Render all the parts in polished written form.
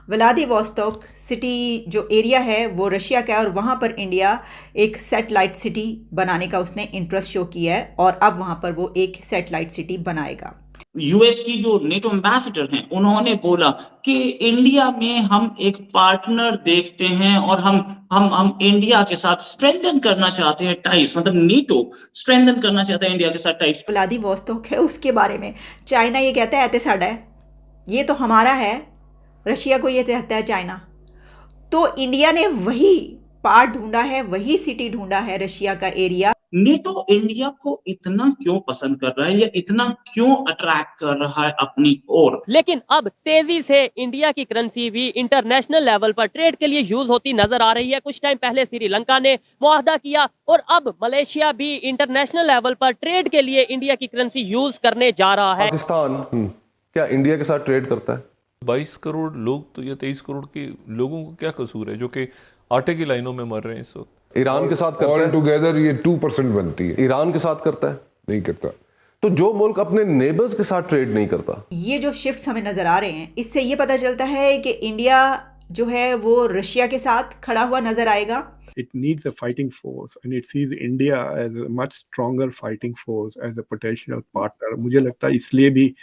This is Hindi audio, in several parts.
व्लादिवोस्तोक सिटी जो एरिया है वो रशिया का है और वहाँ पर इंडिया एक सैटेलाइट सिटी बनाने का उसने इंटरेस्ट शो किया है और अब वहाँ पर वो एक सैटेलाइट सिटी बनाएगा। यूएस की जो नेटो एम्बेसडर हैं उन्होंने बोला कि इंडिया में हम एक पार्टनर देखते हैं और हम इंडिया के साथ स्ट्रेंथन करना चाहते हैं टाइज, मतलब नेटो स्ट्रेंथन करना चाहता है इंडिया के साथ टाइज। व्लादिवोस्तोक है उसके बारे में चाइना ये कहता है ऐसे साड़ा है, ये तो हमारा है, रशिया को ये कहता है चाइना। तो इंडिया ने वही पार्ट ढूंढा है, वही सिटी ढूंढा है रशिया का एरिया। नेटो इंडिया को इतना क्यों पसंद कर रहा है या इतना क्यों अट्रैक्ट कर रहा है अपनी ओर? लेकिन अब तेजी से इंडिया की करेंसी भी इंटरनेशनल लेवल पर ट्रेड के लिए यूज होती नजर आ रही है। कुछ टाइम पहले श्रीलंका ने मुआहदा किया और अब मलेशिया भी इंटरनेशनल लेवल पर ट्रेड के लिए इंडिया की करेंसी यूज करने जा रहा है। पाकिस्तान क्या इंडिया के साथ ट्रेड करता है? 22 करोड़ लोग तो या 23 करोड़ के लोगों को क्या कसूर है जो कि आटे की लाइनों में मर रहे हैं इस वक्त? ईरान के साथ करता ऑल है? टुगेदर ये 2% बनती है। ईरान के साथ करता है? नहीं करता। तो जो मुल्क अपने नेबर्स के साथ ट्रेड नहीं करता, ये जो शिफ्ट्स हमें नजर आ रहे हैं इससे ये पता चलता है कि इंडिया जो है वो रशिया के साथ खड़ा हुआ नजर आएगा। It needs a fighting force and it sees India as a much stronger fighting force as a potential partner. मुझे लगता है इसलिए भी।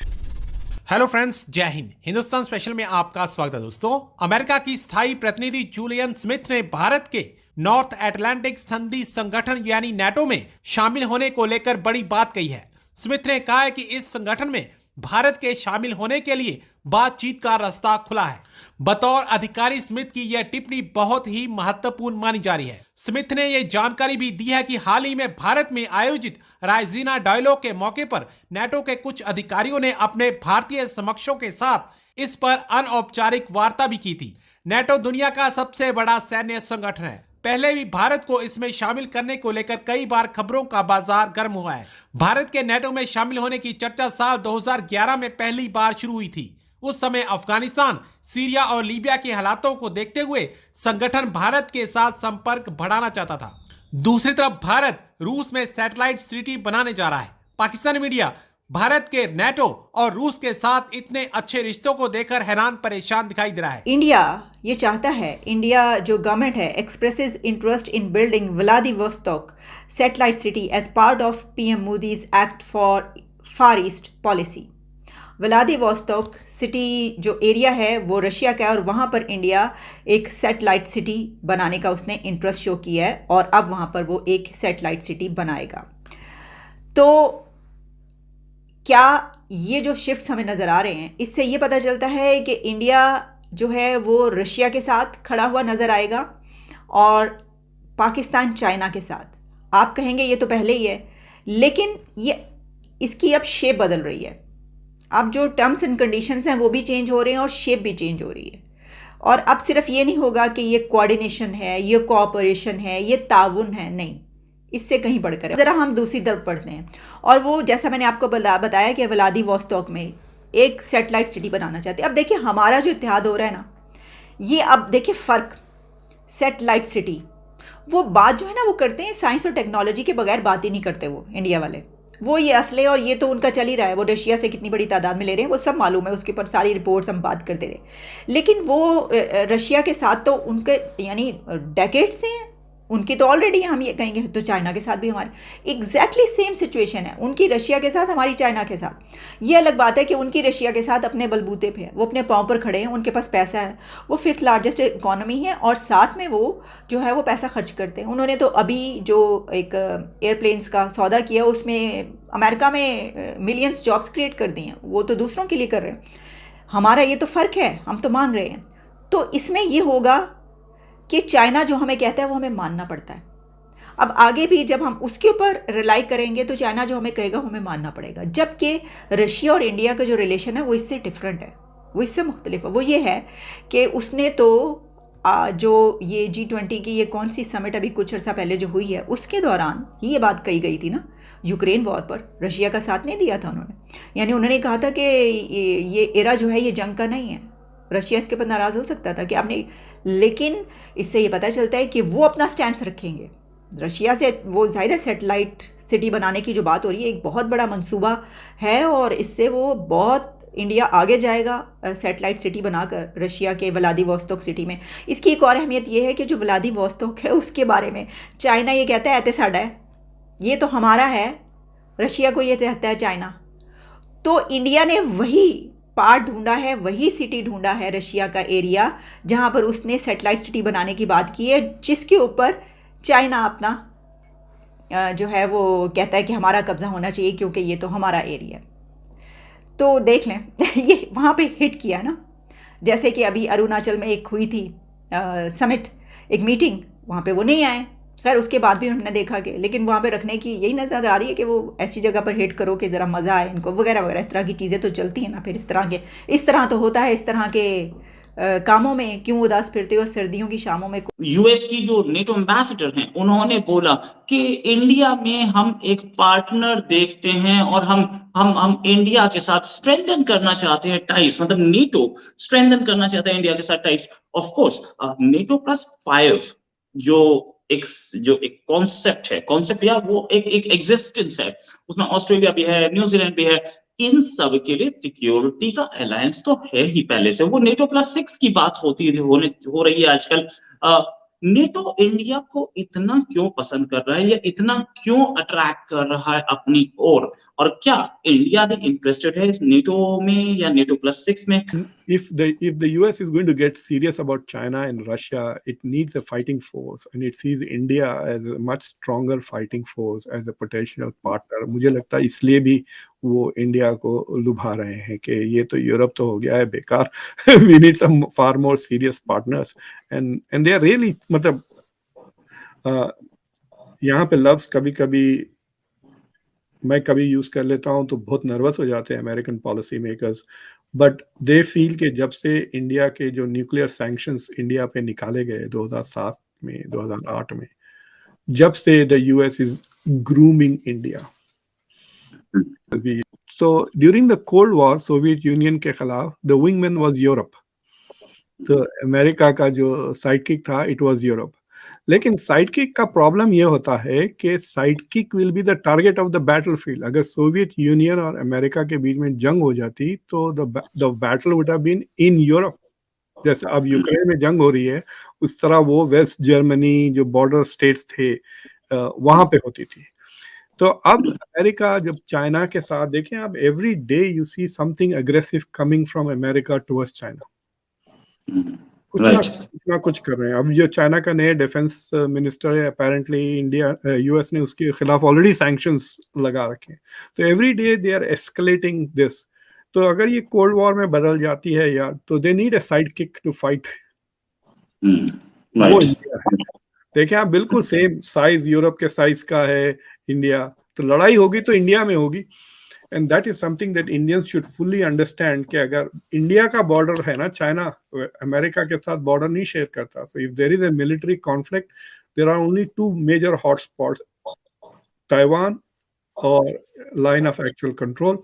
हेलो फ्रेंड्स, जय हिंद। हिंदुस्तान स्पेशल में आपका स्वागत है दोस्तों। अमेरिका की स्थायी प्रतिनिधि जूलियन स्मिथ ने भारत के नॉर्थ अटलांटिक संधि संगठन यानी नेटो में शामिल होने को लेकर बड़ी बात कही है। स्मिथ ने कहा है कि इस संगठन में भारत के शामिल होने के लिए बातचीत का रास्ता खुला है। बतौर अधिकारी स्मिथ की यह टिप्पणी बहुत ही महत्वपूर्ण मानी जा रही है। स्मिथ ने यह जानकारी भी दी है कि हाल ही में भारत में आयोजित रायसीना डायलॉग के मौके पर नेटो के कुछ अधिकारियों ने अपने भारतीय समकक्षों के साथ इस पर अनौपचारिक वार्ता भी की थी। नेटो दुनिया का सबसे बड़ा सैन्य संगठन है। पहले भी भारत को इसमें शामिल करने को लेकर कई बार खबरों का बाजार गर्म हुआ है। भारत के नेटो में शामिल होने की चर्चा साल 2011 में पहली बार शुरू हुई थी। उस समय अफगानिस्तान, सीरिया और लीबिया के हालातों को देखते हुए संगठन भारत के साथ संपर्क बढ़ाना चाहता था। दूसरी तरफ भारत रूस में सैटेलाइट सिटी बनाने जा रहा है। पाकिस्तानी मीडिया भारत के नेटो और रूस के साथ इतने अच्छे रिश्तों को देखकर हैरान परेशान दिखाई दे रहा है। इंडिया ये चाहता है, इंडिया जो गवर्नमेंट है expresses interest in building Vladivostok satellite city as part of PM Modi's act for far east policy. Vladivostok city जो एरिया है वो रशिया का है और वहाँ पर इंडिया एक सैटेलाइट सिटी बनाने का उसने इंटरेस्ट शो किया है और अब वहाँ पर वो एक सैटेलाइट सिटी बनाएगा। तो क्या ये जो शिफ्ट्स हमें नज़र आ रहे हैं इससे ये पता चलता है कि इंडिया जो है वो रशिया के साथ खड़ा हुआ नज़र आएगा और पाकिस्तान चाइना के साथ। आप कहेंगे ये तो पहले ही है, लेकिन ये इसकी अब शेप बदल रही है। अब जो टर्म्स एंड कंडीशंस हैं वो भी चेंज हो रहे हैं और शेप भी चेंज हो रही है। और अब सिर्फ ये नहीं होगा कि ये कोऑर्डिनेशन है, ये कोऑपरेशन है, ये ताउन है, नहीं, इससे कहीं बढ़कर है। ज़रा हम दूसरी तरफ पढ़ते हैं और वो जैसा मैंने आपको बताया कि व्लादिवोस्तोक में एक सैटेलाइट सिटी बनाना चाहते हैं। अब देखिए हमारा जो इत्तेहाद हो रहा है ना, ये अब देखिए फ़र्क, सैटेलाइट सिटी वो बात जो है ना वो करते हैं साइंस और टेक्नोलॉजी के बगैर बात ही नहीं करते वो इंडिया वाले। वो ये असले और ये तो उनका चल ही रहा है, वो रशिया से कितनी बड़ी तादाद में ले रहे हैं वो सब मालूम है, उसके ऊपर सारी रिपोर्ट्स हम बात करते रहे। लेकिन वो रशिया के साथ तो उनके यानी डेकेड्स से हैं उनकी, तो ऑलरेडी हम ये कहेंगे तो चाइना के साथ भी हमारी एग्जैक्टली सेम सिचुएशन है। उनकी रशिया के साथ, हमारी चाइना के साथ। ये अलग बात है कि उनकी रशिया के साथ अपने बलबूते पे है, वो अपने पाँव पर खड़े हैं, उनके पास पैसा है, वो 5th लार्जेस्ट इकॉनमी है और साथ में वो जो है वो पैसा खर्च करते हैं। उन्होंने तो अभी जो एक एयरप्लेन्स का सौदा किया उसमें अमेरिका में मिलियंस जॉब्स क्रिएट कर दी हैं, वो तो दूसरों के लिए कर रहे हैं। हमारा ये तो फ़र्क है, हम तो मांग रहे हैं। तो इसमें ये होगा कि चाइना जो हमें कहता है वो हमें मानना पड़ता है। अब आगे भी जब हम उसके ऊपर रिलाई करेंगे तो चाइना जो हमें कहेगा हमें मानना पड़ेगा। जबकि रशिया और इंडिया का जो रिलेशन है वो इससे डिफरेंट है, वो इससे मुख्तलिफ है। वो ये है कि उसने तो जो ये G20 की ये कौन सी समिट अभी कुछ अर्सा पहले जो हुई है उसके दौरान ये बात कही गई थी ना, यूक्रेन वॉर पर रशिया का साथ नहीं दिया था उन्होंने। यानी उन्होंने कहा था कि ये एरा जो है ये जंग का नहीं है, रशिया इसके ऊपर नाराज़ हो सकता था कि आपने, लेकिन इससे ये पता चलता है कि वो अपना स्टैंड रखेंगे। रशिया से वो ज़ाहिर है सैटेलाइट सिटी बनाने की जो बात हो रही है एक बहुत बड़ा मंसूबा है और इससे वो बहुत इंडिया आगे जाएगा सैटेलाइट सिटी बनाकर रशिया के व्लादिवोस्तोक सिटी में। इसकी एक और अहमियत ये है कि जो व्लादिवोस्तोक है उसके बारे में चाइना ये कहता है ऐते साडा है, ये तो हमारा है, रशिया को ये कहता है चाइना। तो इंडिया ने वही पार्ट ढूंढा है, वही सिटी ढूंढा है रशिया का एरिया जहां पर उसने सैटेलाइट सिटी बनाने की बात की है, जिसके ऊपर चाइना अपना जो है वो कहता है कि हमारा कब्जा होना चाहिए क्योंकि ये तो हमारा एरिया है। तो देख लें ये वहाँ पे हिट किया ना, जैसे कि अभी अरुणाचल में एक हुई थी समिट, एक मीटिंग, वहाँ पे वो नहीं आए। खैर उसके बाद भी उन्होंने देखा कि लेकिन वहाँ पे रखने की यही नज़र आ रही है कि वो ऐसी जगह पर हिट करो कि ज़रा मज़ा आए इनको वगैरह वगैरह, इस तरह की चीज़ें तो चलती हैं ना। फिर इस तरह तो होता है, इस तरह के कामों में क्यों उदास फिरते हो सर्दियों की शामों में। यूएस की जो नेटो एम्बेसडर हैं उन्होंने बोला कि इंडिया में हम एक पार्टनर देखते हैं और हम इंडिया के साथ स्ट्रेंथन करना चाहते हैं टाइज, मतलब नेटो स्ट्रेंथन करना चाहता है इंडिया के साथ टाइज। ऑफ कोर्स नेटो +5 जो एक कॉन्सेप्ट है, कॉन्सेप्ट या वो एक एग्जिस्टेंस है, उसमें ऑस्ट्रेलिया भी है, न्यूजीलैंड भी है, इन सब के लिए सिक्योरिटी का अलायंस तो है ही पहले से। वो नेटो +6 की बात हो रही है आजकल। नेटो इंडिया को इतना क्यों पसंद कर रहा है या इतना क्यों अट्रैक्ट कर रहा है अपनी ओर, और क्या इंडिया भी इंटरेस्टेड है इस नेटो में या नेटो +6 में? If the US is going to get serious about China and Russia, it needs a fighting force, and it sees India as a much stronger fighting force as a potential partner. मुझे लगता है इसलिए भी वो इंडिया को लुभा रहे हैं कि ये तो यूरोप तो हो गया है बेकार, we need some far more serious partners, and they are really, मतलब यहाँ पे लफ्ज कभी मैं कभी यूज कर लेता हूँ तो बहुत नर्वस हो जाते हैं American policy makers, but they feel कि जब से इंडिया के जो न्यूक्लियर सैंक्शंस इंडिया पे निकाले गए 2007 में 2008 में, जब से the US is grooming India. तो during the cold war Soviet Union के खिलाफ द विंगमैन वाज यूरोप, तो अमेरिका का जो साइडकिक था इट वाज यूरोप। लेकिन साइडकिक का प्रॉब्लम ये होता है कि sidekick will be the target of the battlefield. अगर सोवियत यूनियन और अमेरिका के बीच में जंग हो जाती तो the battle would have been in Europe. जैसे अब यूक्रेन में जंग हो रही है उस तरह वो वेस्ट जर्मनी जो बॉर्डर स्टेट्स थे वहां पे होती थी। तो अब अमेरिका जब चाइना के साथ देखें, अब every day you see something aggressive coming from America towards China, कुछ ना कुछ कर रहे हैं। अब जो चाइना का नया डिफेंस मिनिस्टर है, अपेरेंटली यूएस ने उसके खिलाफ ऑलरेडी सैंक्शंस लगा रखे हैं। तो every day they are escalating this. तो अगर ये कोल्ड वॉर में बदल जाती है यार, तो they need a sidekick to fight. वो इंडिया है। देखिए आप, बिल्कुल सेम साइज यूरोप के साइज का है इंडिया, तो लड़ाई होगी तो इंडिया में होगी। And that is something that Indians should fully understand कि अगर इंडिया का बॉर्डर है ना, चाइना अमेरिका के साथ बॉर्डर नहीं शेयर करता, so if there is a military conflict there are only 2 major hotspots, Taiwan और लाइन ऑफ एक्चुअल कंट्रोल,